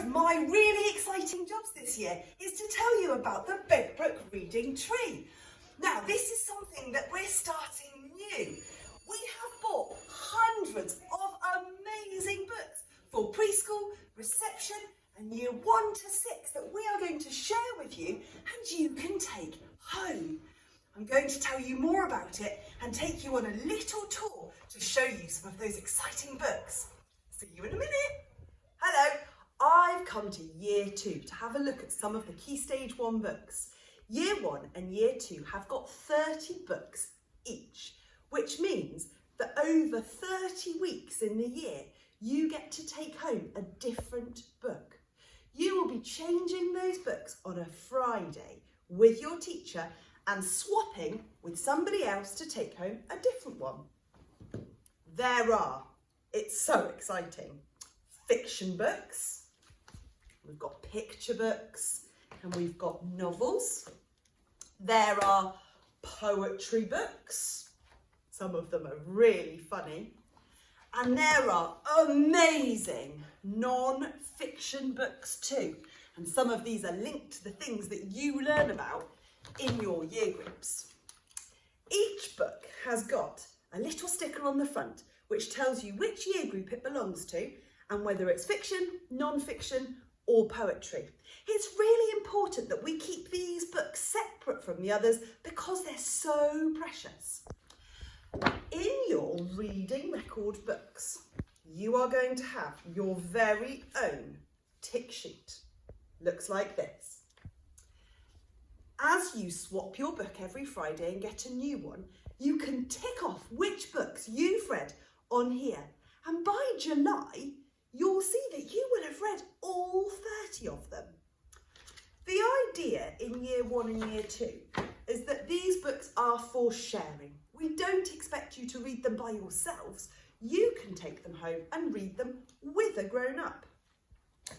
my really exciting jobs this year is to tell you about the Begbrook reading tree. Now, this is something that we're starting new. We have bought hundreds of amazing books for preschool, reception and year 1 to 6 that we are going to share with you and you can take home. I'm going to tell you more about it and take you on a little tour to show you some of those exciting books. See you in a minute. Hello, I've come to year 2 to have a look at some of the Key Stage 1 books. Year 1 and year 2 have got 30 books each, which means that over 30 weeks in the year, you get to take home a different book. You will be changing those books on a Friday with your teacher and swapping with somebody else to take home a different one. It's so exciting, fiction books, we've got picture books and we've got novels. There are poetry books, some of them are really funny, and there are amazing non-fiction books too, and some of these are linked to the things that you learn about in your year groups. Each book has got a little sticker on the front which tells you which year group it belongs to and whether it's fiction, non-fiction or poetry. It's really important that we keep these books separate from the others because they're so precious. In your reading record books, you are going to have your very own tick sheet. Looks like this. As you swap your book every Friday and get a new one, you can tick off which books you've read on here. And by July, you'll see that you will have read all 30 of them. The idea in year 1 and year 2 is that these books are for sharing. We don't expect you to read them by yourselves. You can take them home and read them with a grown-up.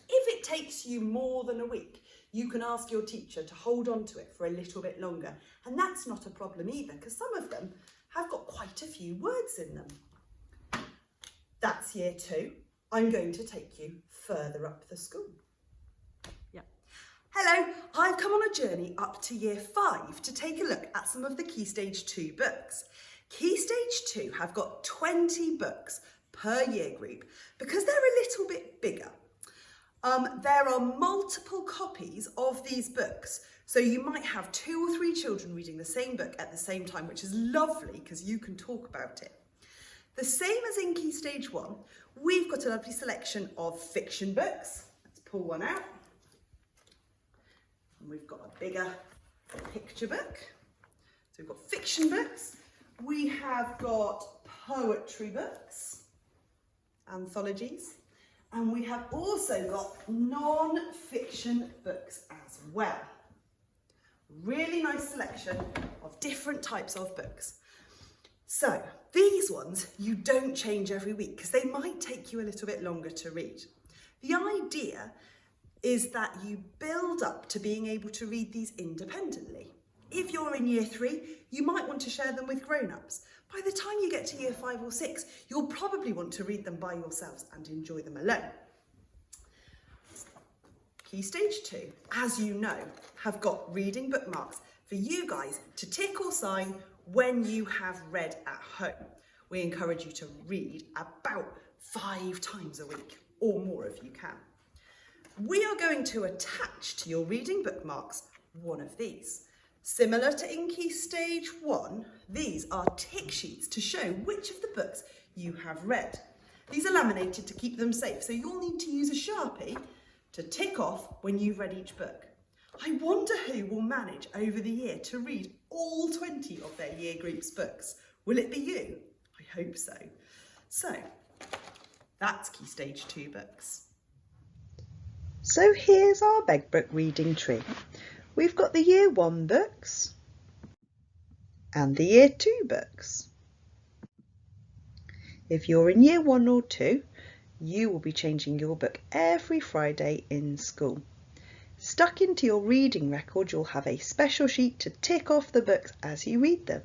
If it takes you more than a week, you can ask your teacher to hold on to it for a little bit longer. And that's not a problem either, because some of them have got quite a few words in them. That's year 2. I'm going to take you further up the school. Yeah. Hello, I've come on a journey up to year 5 to take a look at some of the Key Stage 2 books. Key Stage 2 have got 20 books per year group because they're a little bit bigger. There are multiple copies of these books, so you might have 2 or 3 children reading the same book at the same time, which is lovely because you can talk about it. The same as in Key Stage 1, we've got a lovely selection of fiction books. Let's pull one out. And we've got a bigger picture book. So we've got fiction books. We have got poetry books, anthologies, and we have also got non-fiction books as well. Really nice selection of different types of books. So these ones you don't change every week because they might take you a little bit longer to read. The idea is that you build up to being able to read these independently. If you're in year 3, you might want to share them with grown-ups. By the time you get to year 5 or 6, you'll probably want to read them by yourselves and enjoy them alone. Key Stage 2, as you know, have got reading bookmarks for you guys to tick or sign when you have read at home. We encourage you to read about 5 times a week or more if you can. We are going to attach to your reading bookmarks one of these. Similar to in Key Stage 1, these are tick sheets to show which of the books you have read. These are laminated to keep them safe, so you'll need to use a Sharpie to tick off when you've read each book. I wonder who will manage over the year to read all 20 of their year group's books. Will it be you? I hope so. So, that's Key Stage 2 books. So here's our Begbrook reading tree. We've got the year 1 books and the year 2 books. If you're in year 1 or 2, you will be changing your book every Friday in school. Stuck into your reading record, you'll have a special sheet to tick off the books as you read them.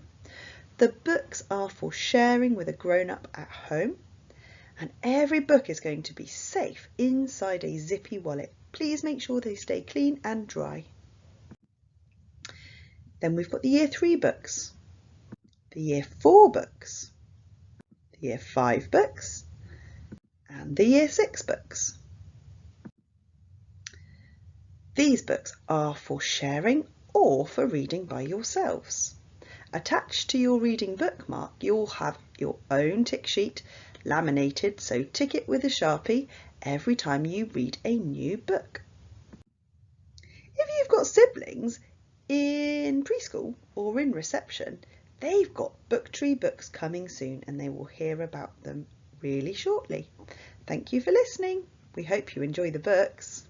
The books are for sharing with a grown-up at home, and every book is going to be safe inside a zippy wallet. Please make sure they stay clean and dry. Then we've got the Year 3 books, the Year 4 books, the Year 5 books, and the Year 6 books. These books are for sharing or for reading by yourselves. Attached to your reading bookmark, you'll have your own tick sheet laminated, so tick it with a Sharpie every time you read a new book. If you've got siblings in preschool or in reception, they've got book tree books coming soon and they will hear about them really shortly. Thank you for listening. We hope you enjoy the books.